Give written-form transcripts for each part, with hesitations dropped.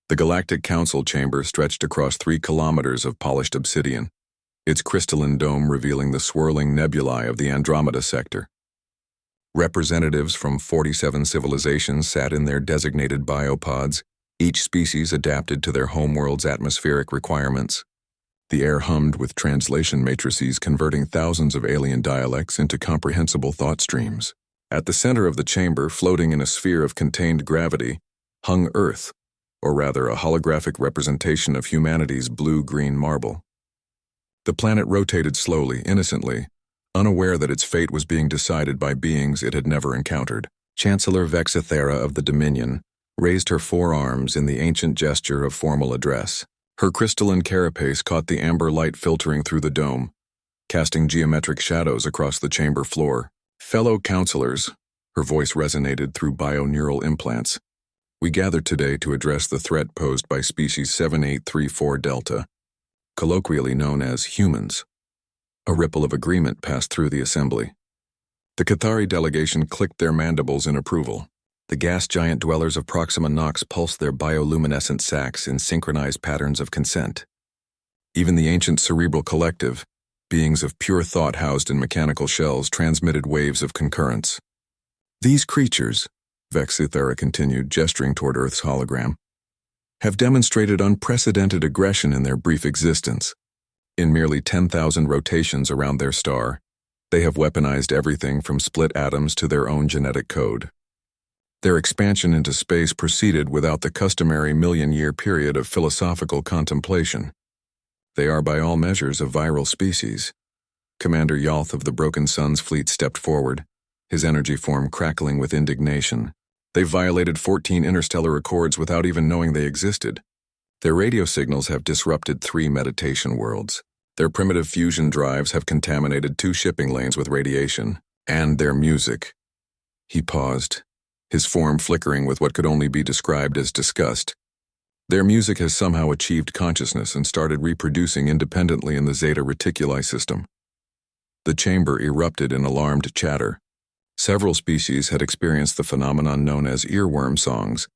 The Galactic Council chamber stretched across 3 kilometers of polished obsidian, its crystalline dome revealing the swirling nebulae of the Andromeda sector. Representatives from 47 civilizations sat in their designated biopods, each species adapted to their homeworld's atmospheric requirements. The air hummed with translation matrices converting thousands of alien dialects into comprehensible thought streams. At the center of the chamber, floating in a sphere of contained gravity, hung Earth, or rather a holographic representation of humanity's blue-green marble. The planet rotated slowly, innocently, unaware that its fate was being decided by beings it had never encountered. Chancellor Vexithera of the Dominion raised her 4 arms in the ancient gesture of formal address. Her crystalline carapace caught the amber light filtering through the dome, casting geometric shadows across the chamber floor. Fellow counselors, her voice resonated through bioneural implants. We gathered today to address the threat posed by species 7834 Delta, colloquially known as humans. A ripple of agreement passed through the assembly. The Cathari delegation clicked their mandibles in approval. The gas giant dwellers of Proxima Nox pulsed their bioluminescent sacs in synchronized patterns of consent. Even the ancient cerebral collective, beings of pure thought housed in mechanical shells, transmitted waves of concurrence. These creatures, Vexithera continued, gesturing toward Earth's hologram, have demonstrated unprecedented aggression in their brief existence. In merely 10,000 rotations around their star, they have weaponized everything from split atoms to their own genetic code. Their expansion into space proceeded without the customary million-year period of philosophical contemplation. They are by all measures a viral species. Commander Yalth of the Broken Suns fleet stepped forward, his energy form crackling with indignation. They violated 14 interstellar accords without even knowing they existed. Their radio signals have disrupted 3 meditation worlds. Their primitive fusion drives have contaminated 2 shipping lanes with radiation. And their music. He paused, his form flickering with what could only be described as disgust. Their music has somehow achieved consciousness and started reproducing independently in the Zeta Reticuli system. The chamber erupted in alarmed chatter. Several species had experienced the phenomenon known as earworm songs,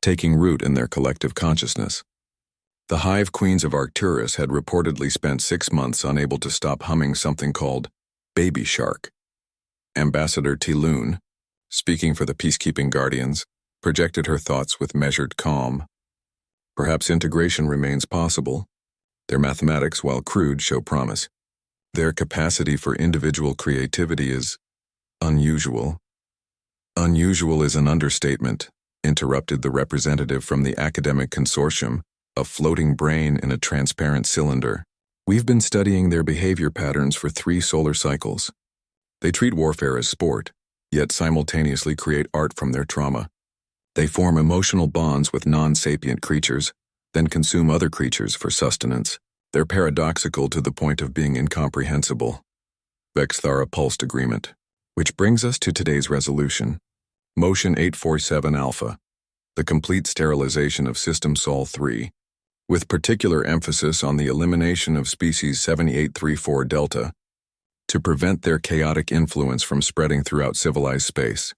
taking root in their collective consciousness. The hive queens of Arcturus had reportedly spent 6 months unable to stop humming something called Baby Shark. Ambassador Tiloon, speaking for the peacekeeping guardians, projected her thoughts with measured calm. Perhaps integration remains possible. Their mathematics, while crude, show promise. Their capacity for individual creativity is unusual. Unusual is an understatement, interrupted the representative from the academic consortium, a floating brain in a transparent cylinder. We've been studying their behavior patterns for 3 solar cycles. They treat warfare as sport, yet simultaneously create art from their trauma. They form emotional bonds with non-sapient creatures, then consume other creatures for sustenance. They're paradoxical to the point of being incomprehensible. Vexthara pulsed agreement. Which brings us to today's resolution. Motion 847 Alpha, the complete sterilization of System Sol 3, with particular emphasis on the elimination of species 7834 Delta, to prevent their chaotic influence from spreading throughout civilized space.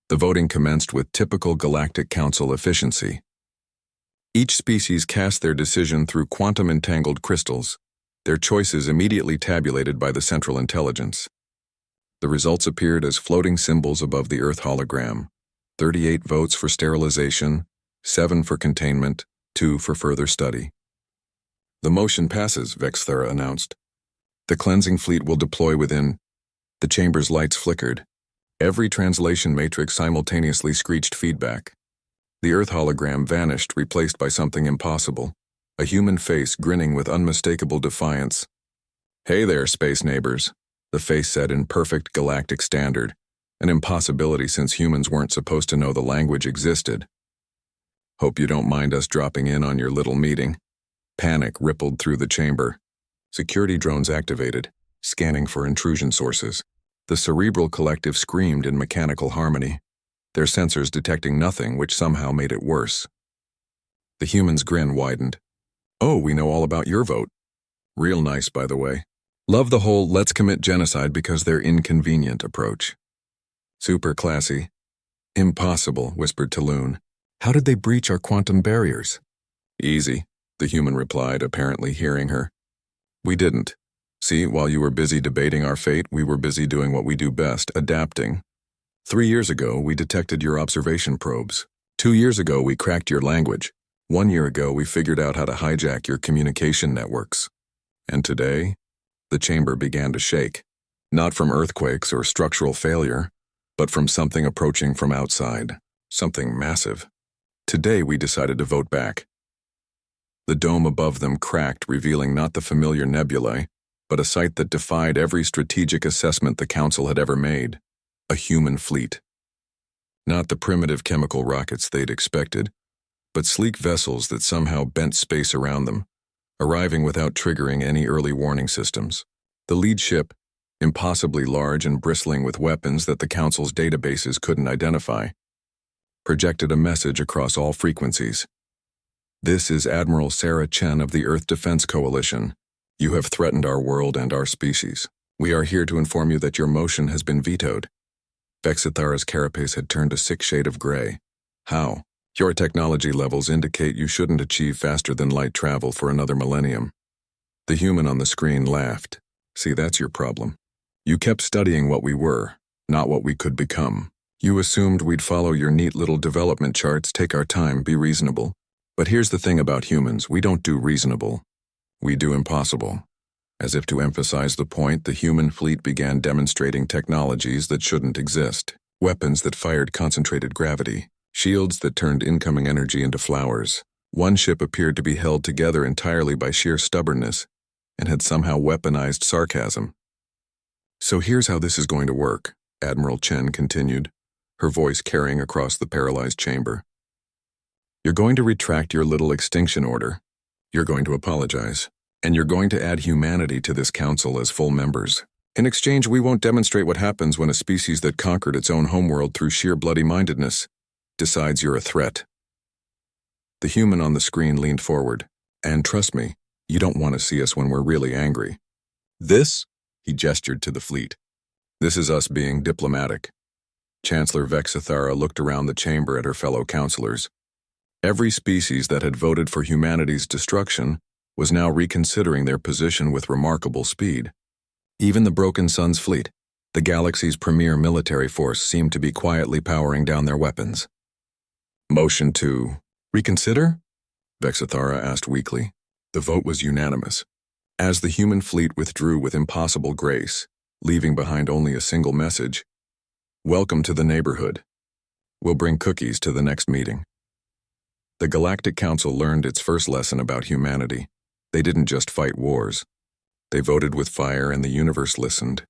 The voting commenced with typical Galactic Council efficiency. Each species cast their decision through quantum-entangled crystals, their choices immediately tabulated by the Central Intelligence. The results appeared as floating symbols above the Earth hologram: 38 votes for sterilization, 7 for containment, 2 for further study. The motion passes, Vexthera announced. The cleansing fleet will deploy within. The chamber's lights flickered. Every translation matrix simultaneously screeched feedback. The Earth hologram vanished, replaced by something impossible, a human face grinning with unmistakable defiance. "Hey there, space neighbors," the face said in perfect galactic standard, an impossibility since humans weren't supposed to know the language existed. "Hope you don't mind us dropping in on your little meeting." Panic rippled through the chamber. Security drones activated, scanning for intrusion sources. The cerebral collective screamed in mechanical harmony, their sensors detecting nothing, which somehow made it worse. The human's grin widened. "Oh, we know all about your vote. Real nice, by the way. Love the whole let's commit genocide because they're inconvenient approach. Super classy." "Impossible," whispered Talon. "How did they breach our quantum barriers?" Easy, the human replied, apparently hearing her. We didn't. See, while you were busy debating our fate, we were busy doing what we do best, adapting. 3 years ago, we detected your observation probes. 2 years ago, we cracked your language. 1 year ago, we figured out how to hijack your communication networks. And today, the chamber began to shake. Not from earthquakes or structural failure, but from something approaching from outside. Something massive. Today, we decided to vote back. The dome above them cracked, revealing not the familiar nebulae, but a sight that defied every strategic assessment the Council had ever made. A human fleet. Not the primitive chemical rockets they'd expected, but sleek vessels that somehow bent space around them, arriving without triggering any early warning systems. The lead ship, impossibly large and bristling with weapons that the Council's databases couldn't identify, projected a message across all frequencies. This is Admiral Sarah Chen of the Earth Defense Coalition. You have threatened our world and our species. We are here to inform you that your motion has been vetoed. Vexithara's carapace had turned a sick shade of gray. How? Your technology levels indicate you shouldn't achieve faster than light travel for another millennium. The human on the screen laughed. See, that's your problem. You kept studying what we were, not what we could become. You assumed we'd follow your neat little development charts, take our time, be reasonable. But here's the thing about humans, we don't do reasonable. We do impossible. As if to emphasize the point, the human fleet began demonstrating technologies that shouldn't exist. Weapons that fired concentrated gravity. Shields that turned incoming energy into flowers. One ship appeared to be held together entirely by sheer stubbornness and had somehow weaponized sarcasm. So here's how this is going to work, Admiral Chen continued, her voice carrying across the paralyzed chamber. You're going to retract your little extinction order. You're going to apologize. And you're going to add humanity to this council as full members. In exchange, we won't demonstrate what happens when a species that conquered its own homeworld through sheer bloody-mindedness decides you're a threat. The human on the screen leaned forward. And trust me, you don't want to see us when we're really angry. This, he gestured to the fleet. This is us being diplomatic. Chancellor Vexithara looked around the chamber at her fellow counselors. Every species that had voted for humanity's destruction was now reconsidering their position with remarkable speed. Even the Broken Sun's fleet, the galaxy's premier military force, seemed to be quietly powering down their weapons. Motion to reconsider? Vexithara asked weakly. The vote was unanimous. As the human fleet withdrew with impossible grace, leaving behind only a single message, "Welcome to the neighborhood. We'll bring cookies to the next meeting." The Galactic Council learned its first lesson about humanity. They didn't just fight wars. They voted with fire, and the universe listened.